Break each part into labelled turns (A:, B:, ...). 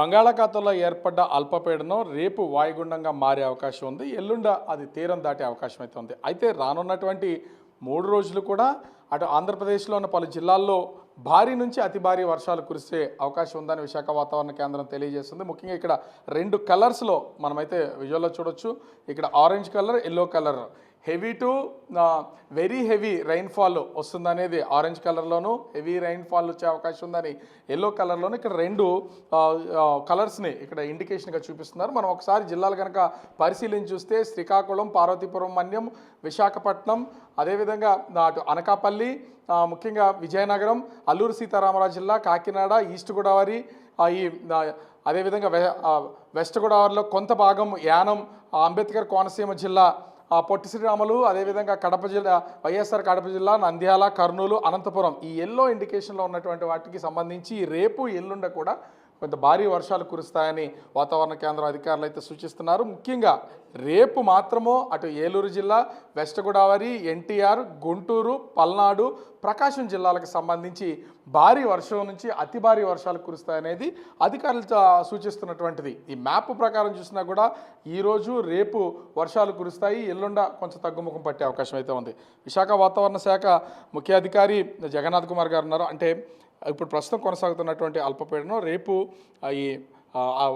A: బంగాళాఖాతంలో ఏర్పడ్డ అల్పపీడనం రేపు వాయుగుండంగా మారే అవకాశం ఉంది. ఎల్లుండ అది తీరం దాటే అవకాశం అయితే ఉంది. అయితే రానున్నటువంటి 3 రోజులు కూడా అటు ఆంధ్రప్రదేశ్లో ఉన్న పలు జిల్లాల్లో భారీ నుంచి అతి భారీ వర్షాలు కురిసే అవకాశం ఉందని విశాఖ వాతావరణ కేంద్రం తెలియజేస్తుంది. ముఖ్యంగా ఇక్కడ 2 కలర్స్లో మనమైతే విజువల్లో చూడొచ్చు. ఇక్కడ orange colour, yellow colour, heavy to very heavy rainfall వస్తుందనేది ఆరెంజ్ కలర్లోను, హెవీ రైన్ఫాల్ వచ్చే అవకాశం ఉందని ఎల్లో కలర్లోను ఇక్కడ 2 కలర్స్ని ఇక్కడ ఇండికేషన్గా చూపిస్తున్నారు. మనం ఒకసారి జిల్లాలు కనుక పరిశీలించి చూస్తే శ్రీకాకుళం, పార్వతీపురం మన్యం, విశాఖపట్నం, అదేవిధంగా అటు అనకాపల్లి, ముఖ్యంగా విజయనగరం, అల్లూరు సీతారామరాజు జిల్లా, కాకినాడ, ఈస్ట్ గోదావరి, ఈ అదేవిధంగా వెస్ట్ గోదావరిలో కొంత భాగం, యానం, అంబేద్కర్ కోనసీమ జిల్లా, పొట్టి శ్రీరాములు, అదేవిధంగా కడప జిల్లా, వైఎస్ఆర్ కడప జిల్లా, నంద్యాల, కర్నూలు, అనంతపురం, ఈ ఎల్లో ఇండికేషన్లో ఉన్నటువంటి వాటికి సంబంధించి రేపు ఎల్లుండ కూడా కొంత భారీ వర్షాలు కురుస్తాయని వాతావరణ కేంద్రం అధికారులు అయితే సూచిస్తున్నారు. ముఖ్యంగా రేపు మాత్రమో అటు ఏలూరు జిల్లా, వెస్ట్ గోదావరి, ఎన్టీఆర్, గుంటూరు, పల్నాడు, ప్రకాశం జిల్లాలకు సంబంధించి భారీ వర్షం నుంచి అతి భారీ వర్షాలు కురుస్తాయనేది అధికారులు సూచిస్తున్నటువంటిది. ఈ మ్యాప్ ప్రకారం చూసినా కూడా ఈరోజు రేపు వర్షాలు కురుస్తాయి, ఎల్లుండ కొంచెం తగ్గుముఖం పట్టే అవకాశం అయితే ఉంది. విశాఖ వాతావరణ శాఖ ముఖ్య అధికారి జగన్నాథ్ కుమార్ గారు ఉన్నారు. అంటే ఇప్పుడు ప్రస్తుతం కొనసాగుతున్నటువంటి అల్పపీడనం రేపు ఈ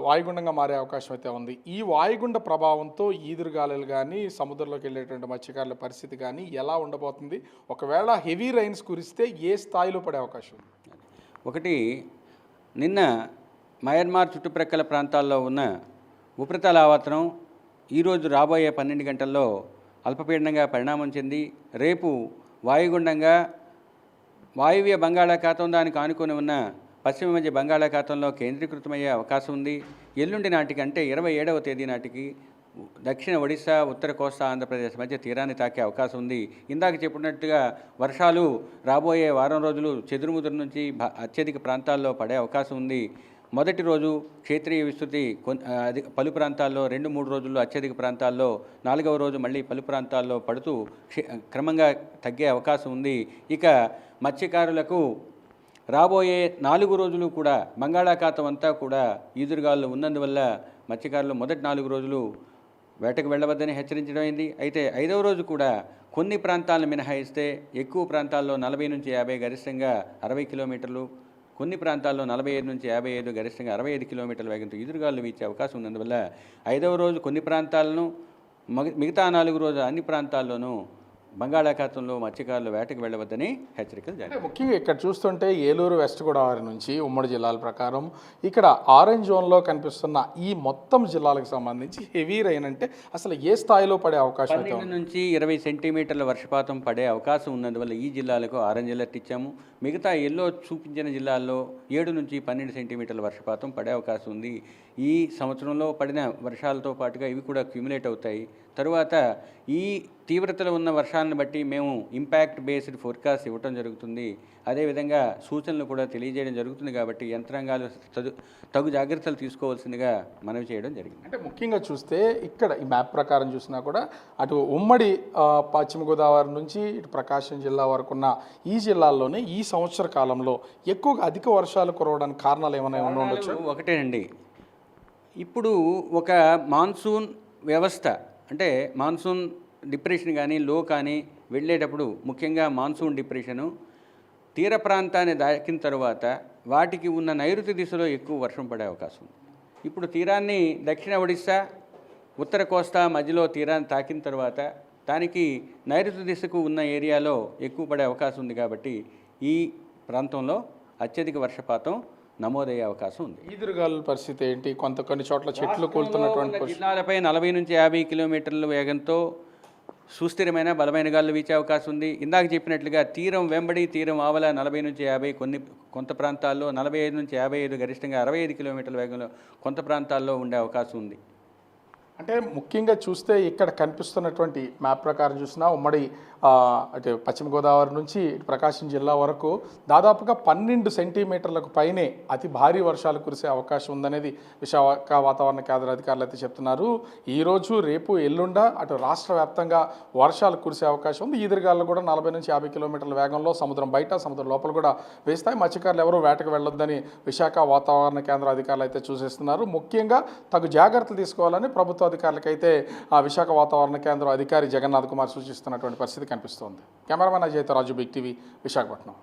A: వాయుగుండంగా మారే అవకాశం అయితే ఉంది. ఈ వాయుగుండ ప్రభావంతో ఈదురుగాలులు కానీ, సముద్రంలోకి వెళ్ళేటువంటి మత్స్యకారుల పరిస్థితి కానీ ఎలా ఉండబోతుంది? ఒకవేళ హెవీ రైన్స్ కురిస్తే ఏ స్థాయిలో పడే అవకాశం ఉంది?
B: ఒకటి, నిన్న మయన్మార్ చుట్టుప్రక్కల ప్రాంతాల్లో ఉన్న ఉపరితల ఆవర్తనం ఈరోజు రాబోయే 12 గంటల్లో అల్పపీడనంగా పరిణామం చెంది రేపు వాయుగుండంగా వాయువ్య బంగాళాఖాతం దానికి ఆనుకొని ఉన్న పశ్చిమ మధ్య బంగాళాఖాతంలో కేంద్రీకృతమయ్యే అవకాశం ఉంది. ఎల్లుండి నాటికి అంటే 27వ తేదీ నాటికి దక్షిణ ఒడిశా, ఉత్తర కోస్తా ఆంధ్రప్రదేశ్ మధ్య తీరాన్ని తాకే అవకాశం ఉంది. ఇందాక చెప్పినట్టుగా వర్షాలు రాబోయే వారం రోజులు చెదురుముదురు నుంచి అత్యధిక ప్రాంతాల్లో పడే అవకాశం ఉంది. మొదటి రోజు క్షేత్రీయ విస్తృతి పలు ప్రాంతాల్లో, 2-3 రోజుల్లో అత్యధిక ప్రాంతాల్లో, 4వ రోజు మళ్ళీ పలు ప్రాంతాల్లో పడుతూ క్రమంగా తగ్గే అవకాశం ఉంది. ఇక మత్స్యకారులకు రాబోయే 4 రోజులు కూడా బంగాళాఖాతం అంతా కూడా ఈదురుగాలు ఉన్నందువల్ల మత్స్యకారులు మొదటి 4 రోజులు వేటకు వెళ్ళవద్దని హెచ్చరించడమైంది. అయితే 5వ రోజు కూడా కొన్ని ప్రాంతాలను మినహాయిస్తే ఎక్కువ ప్రాంతాల్లో 40 నుంచి 50, గరిష్టంగా 60 కిలోమీటర్లు, కొన్ని ప్రాంతాల్లో 45 నుంచి 55, గరిష్టంగా 65 కిలోమీటర్ల వేగంతో ఈదురుగాలు వీచే అవకాశం ఉన్నందువల్ల 5వ రోజు కొన్ని ప్రాంతాలను, మిగతా 4 రోజులు అన్ని ప్రాంతాల్లోనూ బంగాళాఖాతంలో మత్స్యకారులు వేటకు వెళ్ళవద్దని హెచ్చరికలు జారీ.
A: ముఖ్యంగా ఇక్కడ చూస్తుంటే ఏలూరు, వెస్ట్ గోదావరి నుంచి ఉమ్మడి జిల్లాల ప్రకారం ఇక్కడ ఆరెంజ్ జోన్లో కనిపిస్తున్న ఈ మొత్తం జిల్లాలకు సంబంధించి హెవీ రైన్ అంటే అసలు ఏ స్థాయిలో పడే అవకాశం?
B: 12 నుంచి 20 సెంటీమీటర్ల వర్షపాతం పడే అవకాశం ఉన్నందువల్ల ఈ జిల్లాలకు ఆరెంజ్ అలర్ట్ ఇచ్చాము. మిగతా ఎల్లో చూపించిన జిల్లాల్లో 7 నుంచి 12 సెంటీమీటర్ల వర్షపాతం పడే అవకాశం ఉంది. ఈ సంవత్సరంలో పడిన వర్షాలతో పాటుగా ఇవి కూడా క్యూములేట్ అవుతాయి. తరువాత ఈ తీవ్రతలో ఉన్న వర్షాలను బట్టి మేము ఇంపాక్ట్ బేస్డ్ ఫోర్కాస్ట్ ఇవ్వటం జరుగుతుంది. అదేవిధంగా సూచనలు కూడా తెలియజేయడం జరుగుతుంది. కాబట్టి యంత్రాంగాలు తగు జాగ్రత్తలు తీసుకోవాల్సిందిగా మనవి చేయడం జరిగింది.
A: అంటే ముఖ్యంగా చూస్తే ఇక్కడ ఈ మ్యాప్ ప్రకారం చూసినా కూడా అటు ఉమ్మడి పశ్చిమ గోదావరి నుంచి ఇటు ప్రకాశం జిల్లా వరకు ఉన్న ఈ జిల్లాల్లోనే ఈ సంవత్సర కాలంలో ఎక్కువగా అధిక వర్షాలు కురవడానికి కారణాలు ఏమైనా ఉండవచ్చు?
B: ఒకటేనండి, ఇప్పుడు ఒక మాన్సూన్ వ్యవస్థ అంటే మాన్సూన్ డిప్రెషన్ కానీ లో కానీ వెళ్ళేటప్పుడు, ముఖ్యంగా మాన్సూన్ డిప్రెషను తీర ప్రాంతాన్ని దాకిన తర్వాత వాటికి ఉన్న నైరుతి దిశలో ఎక్కువ వర్షం పడే అవకాశం ఉంది. ఇప్పుడు తీరాన్ని దక్షిణ ఒడిశా, ఉత్తర కోస్తా మధ్యలో తీరాన్ని తాకిన తర్వాత దానికి నైరుతి దిశకు ఉన్న ఏరియాలో ఎక్కువ పడే అవకాశం ఉంది. కాబట్టి ఈ ప్రాంతంలో అత్యధిక వర్షపాతం నమోదయ్యే అవకాశం ఉంది.
A: ఈదురుగాలుల పరిస్థితి ఏంటి? కొన్ని చోట్ల చెట్లు కూలుతున్నటువంటి
B: జిల్లాలపై 40 నుంచి 50 కిలోమీటర్ల వేగంతో సుస్థిరమైన బలమైన గాలులు వీచే అవకాశం ఉంది. ఇందాక చెప్పినట్లుగా తీరం వెంబడి, తీరం ఆవల 40 నుంచి 50, కొంత ప్రాంతాల్లో 45 నుంచి 55, గరిష్టంగా 65 కిలోమీటర్ల వేగంలో కొంత ప్రాంతాల్లో ఉండే అవకాశం ఉంది.
A: అంటే ముఖ్యంగా చూస్తే ఇక్కడ కనిపిస్తున్నటువంటి మ్యాప్ ప్రకారం చూసినా ఉమ్మడి అటు పశ్చిమ గోదావరి నుంచి ఇటు ప్రకాశం జిల్లా వరకు దాదాపుగా 12 సెంటీమీటర్లకు పైనే అతి భారీ వర్షాలు కురిసే అవకాశం ఉందనేది విశాఖ వాతావరణ కేంద్ర అధికారులు అయితే చెప్తున్నారు. ఈరోజు రేపు ఎల్లుండ అటు రాష్ట్ర వ్యాప్తంగా వర్షాలు కురిసే అవకాశం ఉంది. ఈదురుగాలు కూడా 40 నుంచి 50 కిలోమీటర్ల వేగంలో సముద్రం బయట సముద్రం లోపల కూడా వేస్తాయి. మత్స్యకారులు ఎవరూ వేటకు వెళ్ళొద్దని విశాఖ వాతావరణ కేంద్ర అధికారులు అయితే సూచిస్తున్నారు. ముఖ్యంగా తగు జాగ్రత్తలు తీసుకోవాలని ప్రభుత్వ అధికారులకైతే ఆ విశాఖ వాతావరణ కేంద్రం అధికారి జగన్నాథ్ కుమార్ సూచిస్తున్నటువంటి పరిస్థితి కనిపిస్తోంది. కెమెరామెన్ అజయ్తో రాజు, బిగ్ టీవీ, విశాఖపట్నం.